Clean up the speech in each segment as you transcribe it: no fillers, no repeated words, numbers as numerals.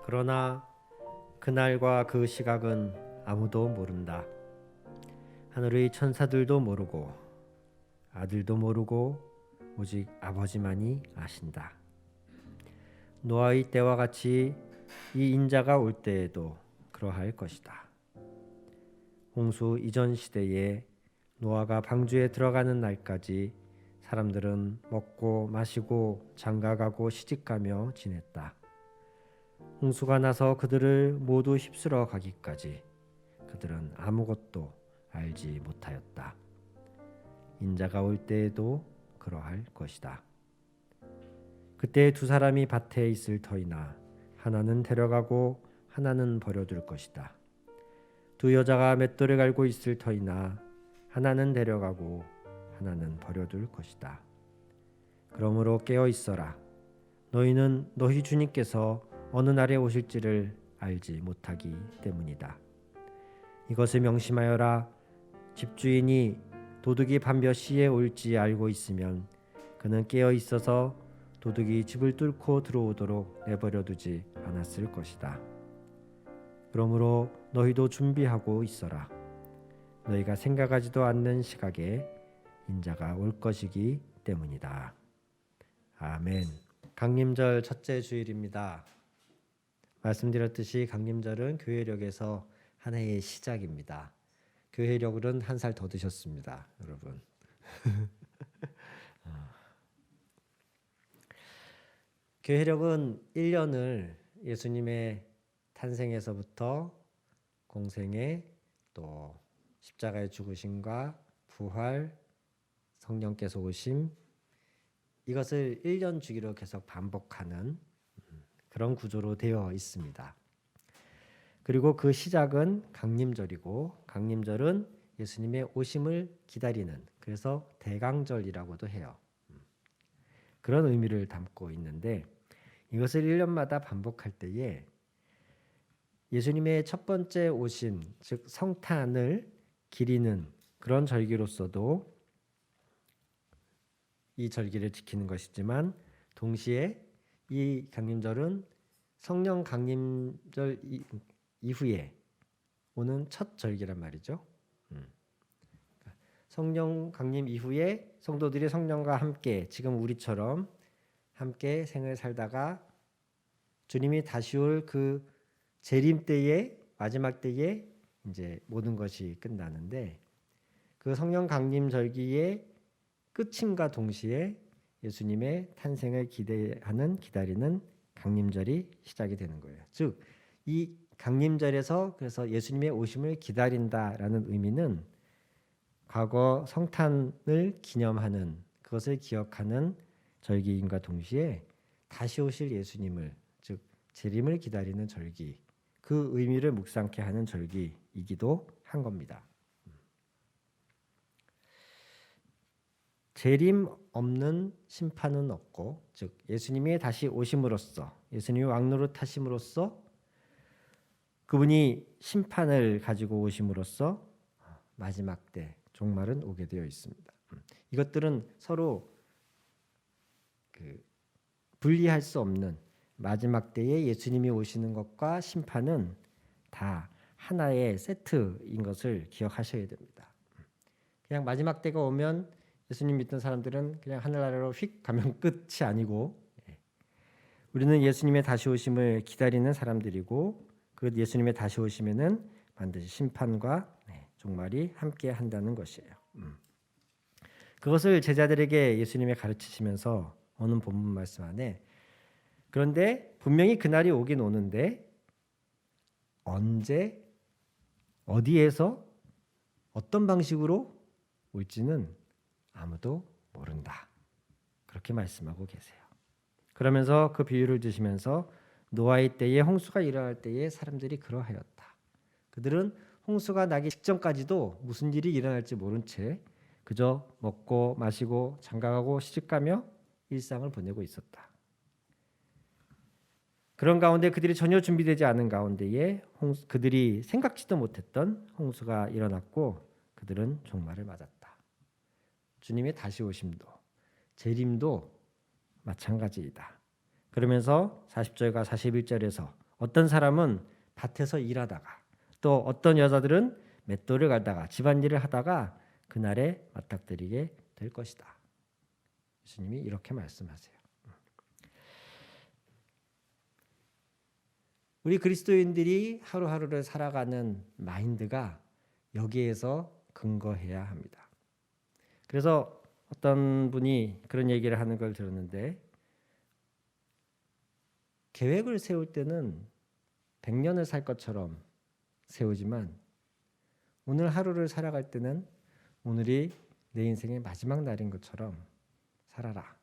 그러나 그날과 그 시각은 아무도 모른다. 하늘의 천사들도 모르고 아들도 모르고 오직 아버지만이 아신다. 노아의 때와 같이 이 인자가 올 때에도 그러할 것이다. 홍수 이전 시대에 노아가 방주에 들어가는 날까지 사람들은 먹고 마시고 장가가고 시집가며 지냈다. 홍수가 나서 그들을 모두 휩쓸어 가기까지 그들은 아무것도 알지 못하였다. 인자가 올 때에도 그러할 것이다. 그때 두 사람이 밭에 있을 터이나 하나는 데려가고 하나는 버려둘 것이다. 두 여자가 맷돌에 갈고 있을 터이나 하나는 데려가고 하나는 버려둘 것이다. 그러므로 깨어 있어라. 너희는 너희 주님께서 어느 날에 오실지를 알지 못하기 때문이다. 이것을 명심하여라. 집주인이 도둑이 밤 몇 시에 올지 알고 있으면 그는 깨어 있어서 도둑이 집을 뚫고 들어오도록 내버려 두지 않았을 것이다. 그러므로 너희도 준비하고 있어라. 너희가 생각하지도 않는 시각에 인자가 올 것이기 때문이다. 아멘. 강림절 첫째 주일입니다. 말씀드렸듯이 강림절은 교회력에서 한 해의 시작입니다. 교회력은 한 살 더 드셨습니다, 여러분. 교회력은 1년을 예수님의 탄생에서부터 공생애, 또 십자가의 죽으심과 부활, 성령께서 오심, 이것을 1년 주기로 계속 반복하는 그런 구조로 되어 있습니다. 그리고 그 시작은 강림절이고, 강림절은 예수님의 오심을 기다리는, 그래서 대강절이라고도 해요. 그런 의미를 담고 있는데, 이것을 1년마다 반복할 때에 예수님의 첫 번째 오심, 즉 성탄을 기리는 그런 절기로서도 이 절기를 지키는 것이지만, 동시에 이 강림절은 성령 강림절 이후에 오는 첫 절기란 말이죠. 성령 강림 이후에 성도들이 성령과 함께 지금 우리처럼 함께 생을 살다가 주님이 다시 올 그 재림 때에, 마지막 때에 이제 모든 것이 끝나는데, 그 성령 강림 절기의 끝임과 동시에 예수님의 탄생을 기다리는 강림절이 시작이 되는 거예요. 즉, 이 강림절에서 그래서 예수님의 오심을 기다린다라는 의미는 과거 성탄을 기념하는, 그것을 기억하는 절기임과 동시에 다시 오실 예수님을, 즉 재림을 기다리는 절기, 그 의미를 묵상케 하는 절기이기도 한 겁니다. 재림 없는 심판은 없고, 즉 예수님이 다시 오심으로써, 예수님이 왕노릇하심으로써, 그분이 심판을 가지고 오심으로써 마지막 때 종말은 오게 되어 있습니다. 이것들은 서로 분리할 수 없는, 마지막 때에 예수님이 오시는 것과 심판은 다 하나의 세트인 것을 기억하셔야 됩니다. 그냥 마지막 때가 오면 예수님 믿던 사람들은 그냥 하늘나라로 휙 가면 끝이 아니고, 우리는 예수님의 다시 오심을 기다리는 사람들이고, 그 예수님의 다시 오시면은 반드시 심판과 종말이 함께 한다는 것이에요. 그것을 제자들에게 예수님이 가르치시면서 오는 본문 말씀 안에, 그런데 분명히 그날이 오긴 오는데 언제, 어디에서, 어떤 방식으로 올지는 아무도 모른다, 그렇게 말씀하고 계세요. 그러면서 그 비유를 드시면서 노아의 때에, 홍수가 일어날 때에 사람들이 그러하였다. 그들은 홍수가 나기 직전까지도 무슨 일이 일어날지 모른 채 그저 먹고 마시고 장가가고 시집가며 일상을 보내고 있었다. 그런 가운데 그들이 전혀 준비되지 않은 가운데에 그들이 생각지도 못했던 홍수가 일어났고, 그들은 종말을 맞았다. 주님의 다시 오심도, 재림도 마찬가지이다. 그러면서 40절과 41절에서 어떤 사람은 밭에서 일하다가 또 어떤 여자들은 맷돌을 갈다가 집안일을 하다가 그날에 맞닥뜨리게 될 것이다. 예수님이 이렇게 말씀하세요. 우리 그리스도인들이 하루하루를 살아가는 마인드가 여기에서 근거해야 합니다. 그래서 어떤 분이 그런 얘기를 하는 걸 들었는데, 계획을 세울 때는 100년을 살 것처럼 세우지만 오늘 하루를 살아갈 때는 오늘이 내 인생의 마지막 날인 것처럼 살아라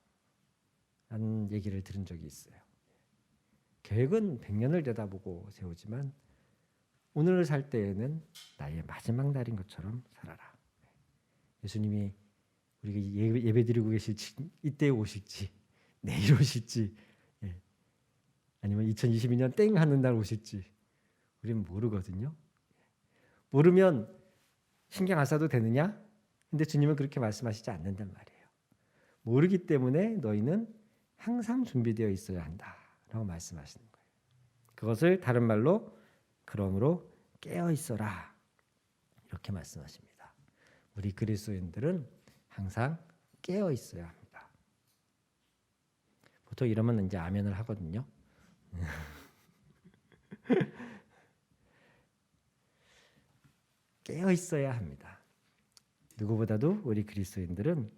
라는 얘기를 들은 적이 있어요. 계획은 100년을 내다보고 세우지만 오늘을 살 때에는 나의 마지막 날인 것처럼 살아라. 예수님이 우리가 예배 드리고 계실지, 이때 오실지, 내일 오실지, 아니면 2022년 땡 하는 날 오실지 우리는 모르거든요. 모르면 신경 안 써도 되느냐? 근데 주님은 그렇게 말씀하시지 않는단 말이에요. 모르기 때문에 너희는 항상 준비되어 있어야 한다라고 말씀하시는 거예요. 그것을 다른 말로 그러므로 깨어 있어라 이렇게 말씀하십니다. 우리 그리스도인들은 항상 깨어 있어야 합니다. 보통 이러면 이제 아멘을 하거든요. 깨어 있어야 합니다. 누구보다도 우리 그리스도인들은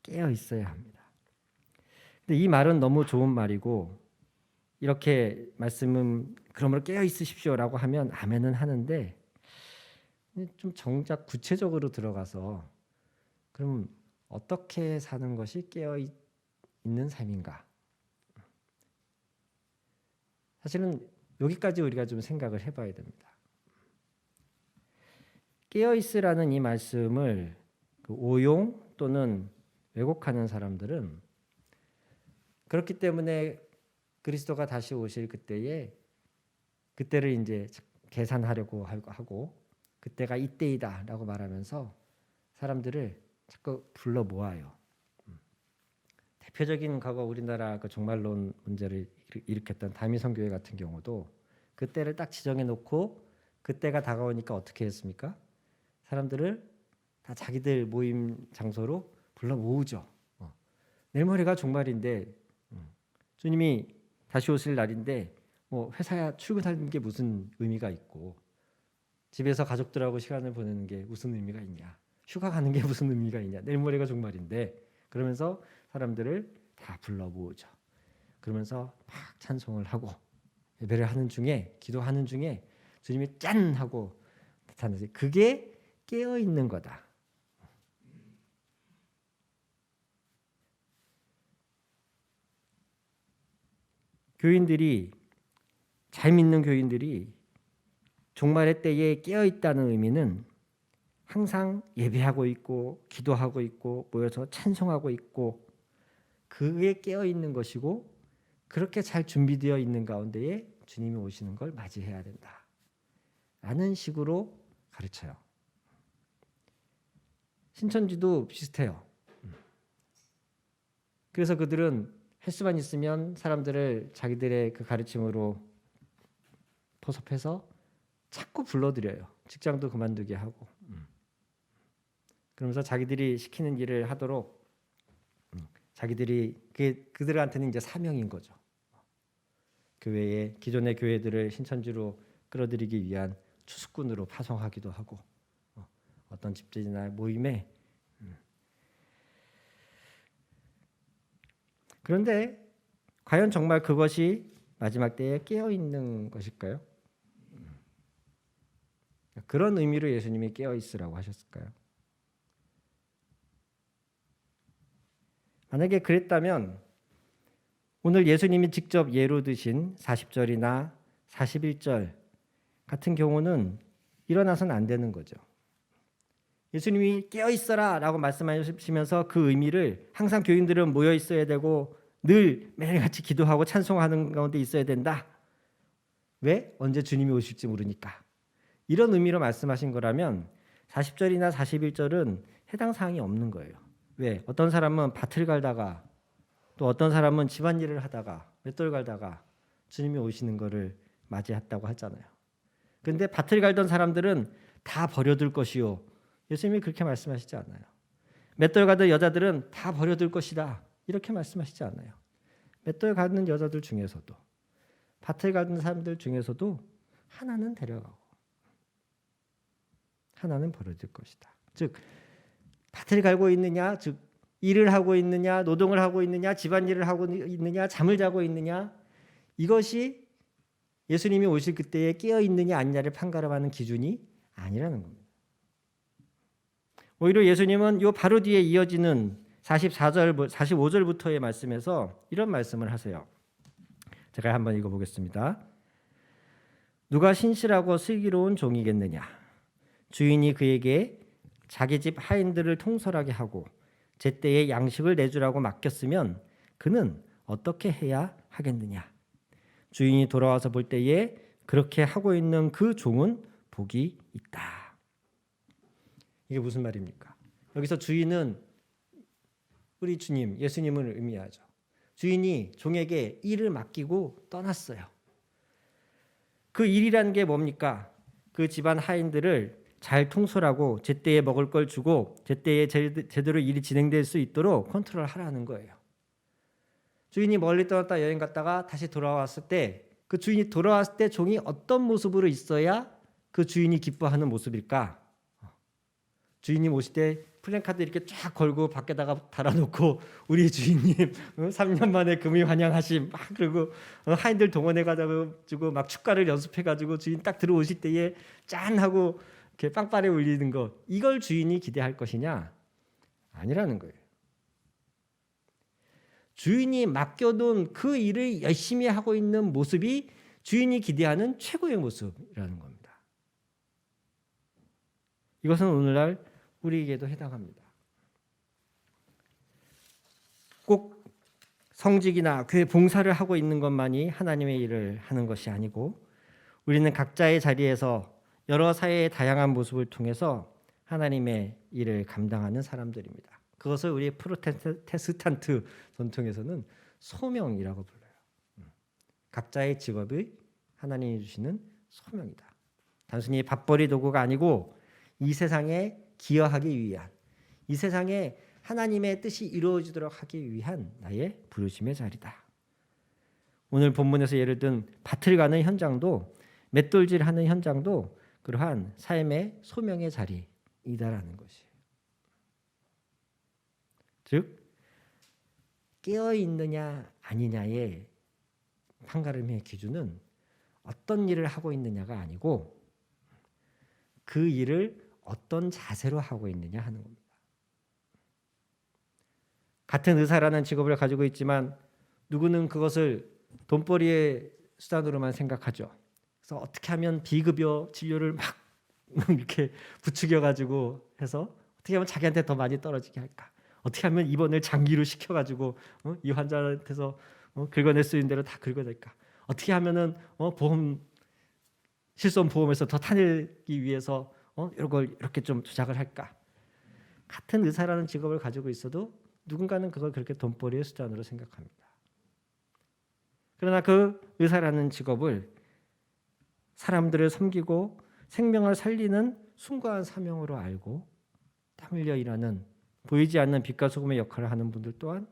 깨어 있어야 합니다. 근데 이 말은 너무 좋은 말이고 이렇게 말씀은 그러므로 깨어 있으십시오라고 하면 아멘은 하는데 좀 정작 구체적으로 들어가서 그럼 어떻게 사는 것이 깨어 있는 삶인가? 사실은 여기까지 우리가 좀 생각을 해봐야 됩니다. 깨어 있으라는 이 말씀을 오용 또는 왜곡하는 사람들은 그렇기 때문에 그리스도가 다시 오실 그때를 이제 계산하려고 하고 그때가 이때이다라고 말하면서 사람들을 자꾸 불러 모아요. 대표적인 과거 우리나라 그 종말론 문제를 일으켰던 다미성교회 같은 경우도 그때를 딱 지정해 놓고 그때가 다가오니까 어떻게 했습니까? 사람들을 다 자기들 모임 장소로 불러 모으죠. 내일 모레가 종말인데 주님이 다시 오실 날인데 뭐 회사야 출근하는 게 무슨 의미가 있고 집에서 가족들하고 시간을 보내는 게 무슨 의미가 있냐, 휴가 가는 게 무슨 의미가 있냐, 내일 모레가 종말인데, 그러면서 사람들을 다 불러 모으죠. 그러면서 막 찬송을 하고 예배를 하는 중에, 기도하는 중에 주님이 짠 하고 나타나세요. 그게 깨어 있는 거다. 교인들이, 잘 믿는 교인들이 종말의 때에 깨어 있다는 의미는 항상 예배하고 있고 기도하고 있고 모여서 찬송하고 있고 그게 깨어 있는 것이고, 그렇게 잘 준비되어 있는 가운데에 주님이 오시는 걸 맞이해야 된다 라는 식으로 가르쳐요. 신천지도 비슷해요. 그래서 그들은 할 수만 있으면 사람들을 자기들의 그 가르침으로 포섭해서 자꾸 불러들여요. 직장도 그만두게 하고. 그러면서 자기들이 시키는 일을 하도록 그들한테는 이제 사명인 거죠. 교회에, 기존의 교회들을 신천지로 끌어들이기 위한 추수꾼으로 파송하기도 하고 어떤 집들이나 모임에. 그런데 과연 정말 그것이 마지막 때에 깨어 있는 것일까요? 그런 의미로 예수님이 깨어 있으라고 하셨을까요? 만약에 그랬다면 오늘 예수님이 직접 예로 드신 40절이나 41절 같은 경우는 일어나서는 안 되는 거죠. 예수님이 깨어 있어라 라고 말씀하시면서 그 의미를 항상 교인들은 모여 있어야 되고 늘 매일같이 기도하고 찬송하는 가운데 있어야 된다. 왜? 언제 주님이 오실지 모르니까. 이런 의미로 말씀하신 거라면 40절이나 41절은 해당 사항이 없는 거예요. 왜? 어떤 사람은 밭을 갈다가 또 어떤 사람은 집안일을 하다가 맷돌 갈다가 주님이 오시는 거를 맞이했다고 하잖아요. 그런데 밭을 갈던 사람들은 다 버려둘 것이요. 예수님이 그렇게 말씀하시지 않아요. 맷돌 가던 여자들은 다 버려둘 것이다. 이렇게 말씀하시지 않아요. 맷돌 가는 여자들 중에서도 밭을 가는 사람들 중에서도 하나는 데려가고 하나는 버려질 것이다. 즉 밭을 갈고 있느냐, 즉 일을 하고 있느냐, 노동을 하고 있느냐, 집안일을 하고 있느냐, 잠을 자고 있느냐, 이것이 예수님이 오실 그때에 깨어 있느냐 아니냐를 판가름하는 기준이 아니라는 겁니다. 오히려 예수님은 요 바로 뒤에 이어지는 44절, 45절부터의 말씀에서 이런 말씀을 하세요. 제가 한번 읽어보겠습니다. 누가 신실하고 슬기로운 종이겠느냐? 주인이 그에게 자기 집 하인들을 통솔하게 하고 제때에 양식을 내주라고 맡겼으면 그는 어떻게 해야 하겠느냐? 주인이 돌아와서 볼 때에 그렇게 하고 있는 그 종은 복이 있다. 이게 무슨 말입니까? 여기서 주인은 우리 주님, 예수님을 의미하죠. 주인이 종에게 일을 맡기고 떠났어요. 그 일이라는 게 뭡니까? 그 집안 하인들을 잘 통솔하고 제때에 먹을 걸 주고 제때에 제대로 일이 진행될 수 있도록 컨트롤하라는 거예요. 주인이 멀리 떠났다 여행 갔다가 다시 돌아왔을 때 그 주인이 돌아왔을 때 종이 어떤 모습으로 있어야 그 주인이 기뻐하는 모습일까? 주인님 오실 때 플랜카드 이렇게 쫙 걸고 밖에다가 달아놓고 우리 주인님 3년 만에 금이 환영하심 막 그리고 하인들 동원해가지고 막 축가를 연습해가지고 주인 딱 들어오실 때에 짠 하고 이렇게 빵빠레 울리는 거, 이걸 주인이 기대할 것이냐? 아니라는 거예요. 주인이 맡겨둔 그 일을 열심히 하고 있는 모습이 주인이 기대하는 최고의 모습이라는 겁니다. 이것은 오늘날 우리에게도 해당합니다. 꼭 성직이나 교회 봉사를 하고 있는 것만이 하나님의 일을 하는 것이 아니고 우리는 각자의 자리에서 여러 사회의 다양한 모습을 통해서 하나님의 일을 감당하는 사람들입니다. 그것을 우리 프로테스탄트 전통에서는 소명이라고 불러요. 각자의 직업이 하나님이 주시는 소명이다. 단순히 밥벌이 도구가 아니고 이 세상에 기여하기 위한, 이 세상에 하나님의 뜻이 이루어지도록 하기 위한 나의 부르심의 자리다. 오늘 본문에서 예를 든 밭을 가는 현장도 맷돌질하는 현장도 그러한 삶의 소명의 자리이다라는 것이에요. 즉 깨어 있느냐 아니냐의 판가름의 기준은 어떤 일을 하고 있느냐가 아니고 그 일을 어떤 자세로 하고 있느냐 하는 겁니다. 같은 의사라는 직업을 가지고 있지만 누구는 그것을 돈벌이의 수단으로만 생각하죠. 그래서 어떻게 하면 비급여 진료를 막 이렇게 부추겨 가지고 해서 어떻게 하면 자기한테 더 많이 떨어지게 할까? 어떻게 하면 입원을 장기로 시켜가지고 이 환자한테서 긁어낼 수 있는 대로 다 긁어낼까? 어떻게 하면은 보험 실손 보험에서 더 타내기 위해서 이런 걸 이렇게 좀 조작을 할까? 같은 의사라는 직업을 가지고 있어도 누군가는 그걸 그렇게 돈벌이의 수단으로 생각합니다. 그러나 그 의사라는 직업을 사람들을 섬기고 생명을 살리는 숭고한 사명으로 알고 땀 흘려 일하는 보이지 않는 빛과 소금의 역할을 하는 분들 또한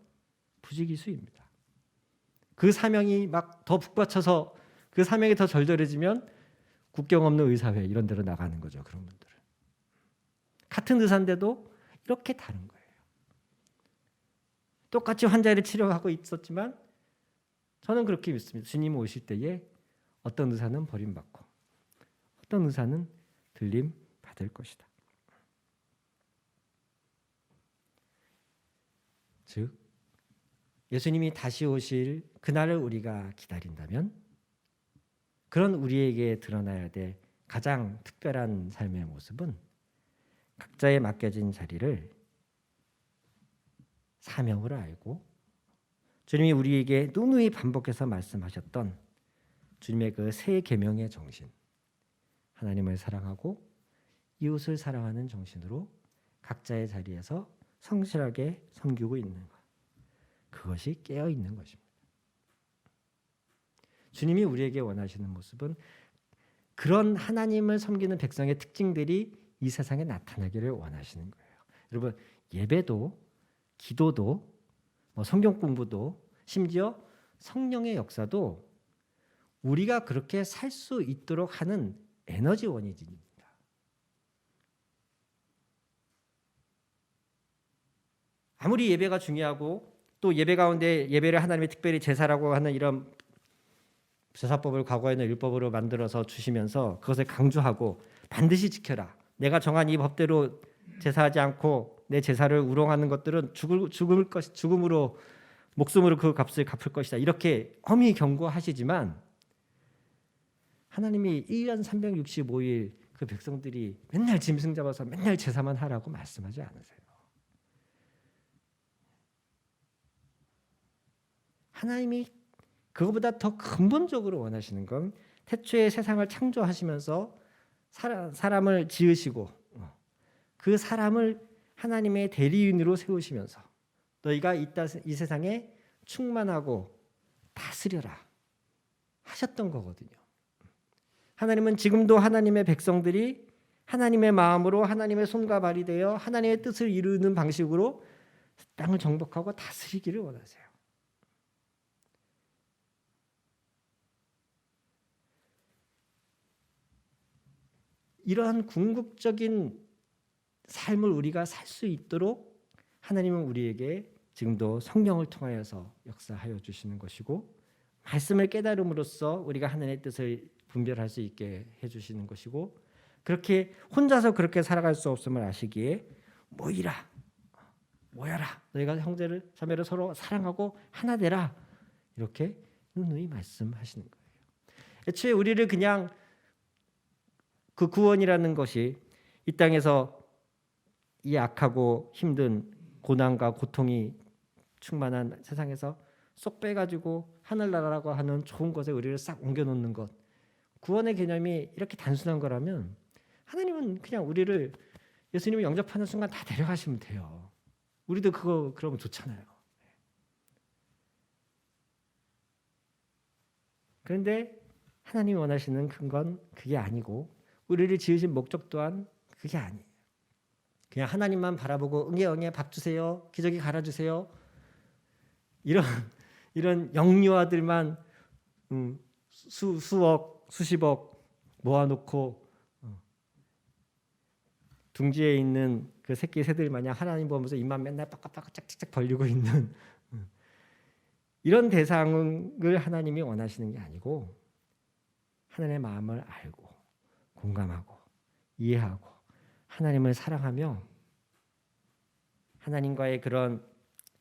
부지기수입니다. 그 사명이 막 더 북받쳐서 그 사명이 더 절절해지면 국경 없는 의사회 이런 데로 나가는 거죠. 그런 분들은. 같은 의사인데도 이렇게 다른 거예요. 똑같이 환자를 치료하고 있었지만 저는 그렇게 믿습니다. 주님 오실 때에 어떤 의사는 버림받고 어떤 의사는 들림 받을 것이다. 즉 예수님이 다시 오실 그날을 우리가 기다린다면 그런 우리에게 드러나야 될 가장 특별한 삶의 모습은 각자의 맡겨진 자리를 사명으로 알고 주님이 우리에게 누누이 반복해서 말씀하셨던 주님의 그 세 계명의 정신, 하나님을 사랑하고 이웃을 사랑하는 정신으로 각자의 자리에서 성실하게 섬기고 있는 것, 그것이 깨어 있는 것입니다. 주님이 우리에게 원하시는 모습은 그런 하나님을 섬기는 백성의 특징들이 이 세상에 나타나기를 원하시는 거예요. 여러분, 예배도 기도도 성경 공부도 심지어 성령의 역사도 우리가 그렇게 살 수 있도록 하는 에너지 원인입니다. 아무리 예배가 중요하고 또 예배 가운데 예배를 하나님의 특별히 제사라고 하는 이런 제사법을 과거에는 율법으로 만들어서 주시면서 그것을 강조하고 반드시 지켜라. 내가 정한 이 법대로 제사하지 않고 내 제사를 우롱하는 것들은 죽음으로 목숨으로 그 값을 갚을 것이다. 이렇게 엄히 경고하시지만 하나님이 1년 365일 그 백성들이 맨날 짐승 잡아서 맨날 제사만 하라고 말씀하지 않으세요. 하나님이 그것보다 더 근본적으로 원하시는 건 태초에 세상을 창조하시면서 사람을 지으시고 그 사람을 하나님의 대리인으로 세우시면서 너희가 이 세상에 충만하고 다스려라 하셨던 거거든요. 하나님은 지금도 하나님의 백성들이 하나님의 마음으로 하나님의 손과 발이 되어 하나님의 뜻을 이루는 방식으로 땅을 정복하고 다스리기를 원하세요. 이러한 궁극적인 삶을 우리가 살 수 있도록 하나님은 우리에게 지금도 성령을 통하여서 역사하여 주시는 것이고 말씀을 깨달음으로써 우리가 하나님의 뜻을 분별할 수 있게 해주시는 것이고 그렇게 혼자서 그렇게 살아갈 수 없음을 아시기에 모이라 모여라 너희가 형제를 자매를 서로 사랑하고 하나 되라 이렇게 누누이 말씀하시는 거예요. 애초에 우리를 그냥 그 구원이라는 것이 이 땅에서 이 악하고 힘든 고난과 고통이 충만한 세상에서 쏙 빼가지고 하늘나라라고 하는 좋은 곳에 우리를 싹 옮겨놓는 것 구원의 개념이 이렇게 단순한 거라면 하나님은 그냥 우리를 예수님을 영접하는 순간 다 데려가시면 돼요. 우리도 그거 그러면 좋잖아요. 그런데 하나님이 원하시는 큰 건 그게 아니고 우리를 지으신 목적 또한 그게 아니에요. 그냥 하나님만 바라보고 응애 밥 주세요. 기저귀 갈아주세요. 이런 영유아들만 수억 수십억 모아놓고 둥지에 있는 그 새끼 새들 마냥 하나님 보면서 입만 맨날 빡빡빡 짝짝짝 벌리고 있는 이런 대상을 하나님이 원하시는 게 아니고 하나님의 마음을 알고 공감하고 이해하고 하나님을 사랑하며 하나님과의 그런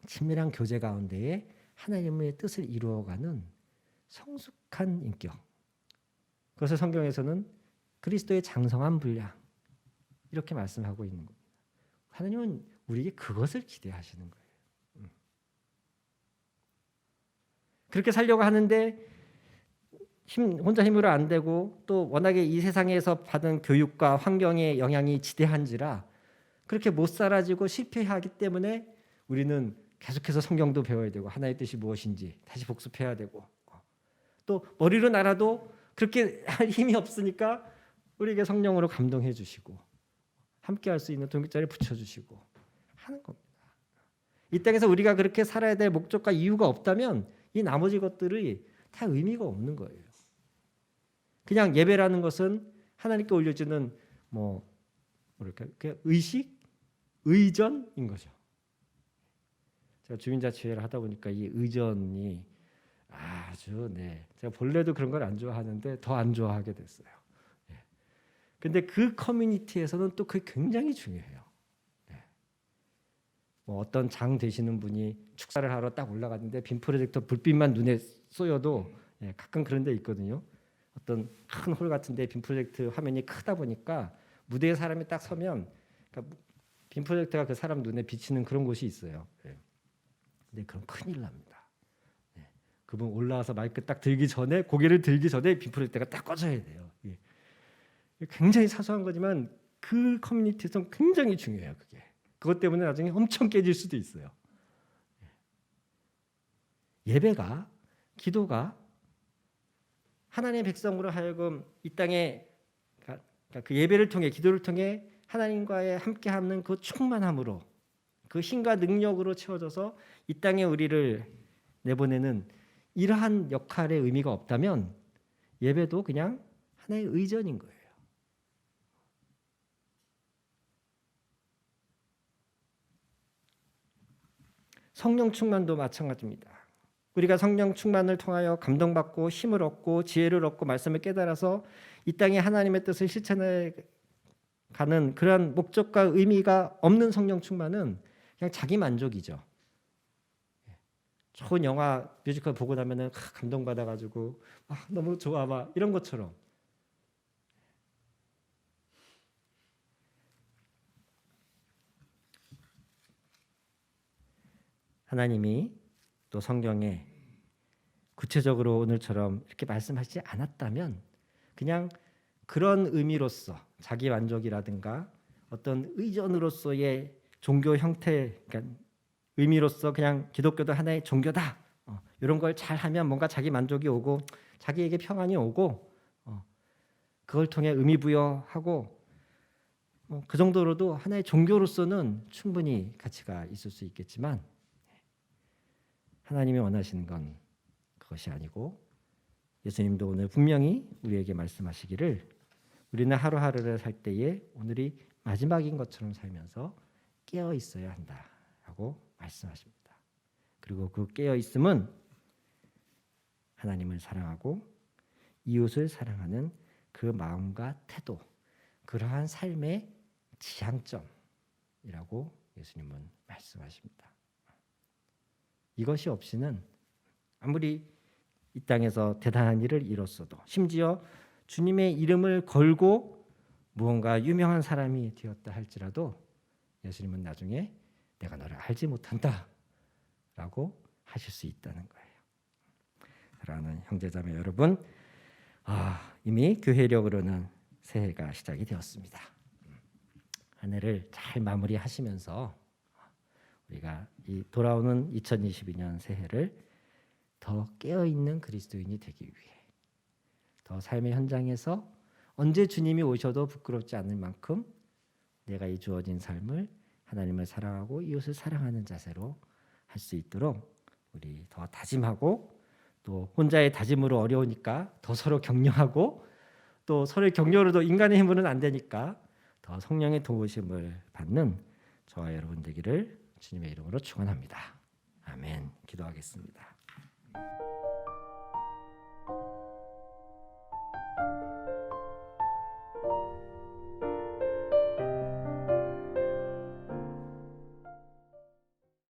친밀한 교제 가운데에 하나님의 뜻을 이루어가는 성숙한 인격. 그것을 성경에서는 그리스도의 장성한 분량 이렇게 말씀하고 있는 겁니다. 하나님은 우리에게 그것을 기대하시는 거예요. 그렇게 살려고 하는데 혼자 힘으로 안 되고 또 워낙에 이 세상에서 받은 교육과 환경의 영향이 지대한지라 그렇게 못 살아지고 실패하기 때문에 우리는 계속해서 성경도 배워야 되고 하나님의 뜻이 무엇인지 다시 복습해야 되고 또 머리로 알아도 그렇게 할 힘이 없으니까 우리에게 성령으로 감동해 주시고 함께 할 수 있는 동역자를 붙여주시고 하는 겁니다. 이 땅에서 우리가 그렇게 살아야 될 목적과 이유가 없다면 이 나머지 것들이 다 의미가 없는 거예요. 그냥 예배라는 것은 하나님께 올려주는 뭐랄까 의식, 의전인 거죠. 제가 주민자치회를 하다 보니까 이 의전이 아주 제가 본래도 그런 걸 안 좋아하는데 더 안 좋아하게 됐어요. 근데 그 커뮤니티에서는 또 그게 굉장히 중요해요. 뭐 어떤 장 되시는 분이 축사를 하러 딱 올라갔는데 빔 프로젝터 불빛만 눈에 쏘여도 가끔 그런 데 있거든요. 어떤 큰 홀 같은데 빔 프로젝트 화면이 크다 보니까 무대에 사람이 딱 서면 그러니까 빔 프로젝터가 그 사람 눈에 비치는 그런 곳이 있어요. 근데 그럼 큰일 납니다. 그분 올라와서 마이크 딱 들기 전에 고개를 들기 전에 빔 프로젝터가 딱 꺼져야 돼요. 굉장히 사소한 거지만 그 커뮤니티에서는 굉장히 중요해요. 그것 때문에 나중에 엄청 깨질 수도 있어요. 예배가 기도가 하나님의 백성으로 하여금 이 땅에 그러니까 그 예배를 통해 기도를 통해 하나님과의 함께하는 그 충만함으로 그 힘과 능력으로 채워져서 이 땅에 우리를 내보내는 이러한 역할의 의미가 없다면 예배도 그냥 하나의 의전인 거예요. 성령 충만도 마찬가지입니다. 우리가 성령 충만을 통하여 감동받고 힘을 얻고 지혜를 얻고 말씀을 깨달아서 이 땅에 하나님의 뜻을 실천해 가는 그러한 목적과 의미가 없는 성령 충만은 그냥 자기 만족이죠. 좋은 영화 뮤지컬 보고 나면은 감동받아 가지고 너무 좋아 막 이런 것처럼 하나님이 또 성경에 구체적으로 오늘처럼 이렇게 말씀하시지 않았다면 그냥 그런 의미로서 자기 만족이라든가 어떤 의전으로서의 종교 형태, 그러니까 의미로서 그냥 기독교도 하나의 종교다. 이런 걸 잘하면 뭔가 자기 만족이 오고 자기에게 평안이 오고 그걸 통해 의미 부여하고 그 정도로도 하나의 종교로서는 충분히 가치가 있을 수 있겠지만 하나님이 원하시는 건 그것이 아니고 예수님도 오늘 분명히 우리에게 말씀하시기를 우리는 하루하루를 살 때에 오늘이 마지막인 것처럼 살면서 깨어 있어야 한다라고 말씀하십니다. 그리고 그 깨어 있음은 하나님을 사랑하고 이웃을 사랑하는 그 마음과 태도, 그러한 삶의 지향점이라고 예수님은 말씀하십니다. 이것이 없이는 아무리 이 땅에서 대단한 일을 이뤘어도 심지어 주님의 이름을 걸고 무언가 유명한 사람이 되었다 할지라도 예수님은 나중에 내가 너를 알지 못한다 라고 하실 수 있다는 거예요. 사랑하는 형제자매 여러분, 이미 교회력으로는 새해가 시작이 되었습니다. 한 해를 잘 마무리하시면서 우리가 이 돌아오는 2022년 새해를 더 깨어있는 그리스도인이 되기 위해 더 삶의 현장에서 언제 주님이 오셔도 부끄럽지 않을 만큼 내가 이 주어진 삶을 하나님을 사랑하고 이웃을 사랑하는 자세로 할 수 있도록 우리 더 다짐하고 또 혼자의 다짐으로 어려우니까 더 서로 격려하고 또 서로의 격려로도 인간의 힘으로는 안 되니까 더 성령의 도우심을 받는 저와 여러분 되기를 주님의 이름으로 축원합니다. 아멘. 기도하겠습니다.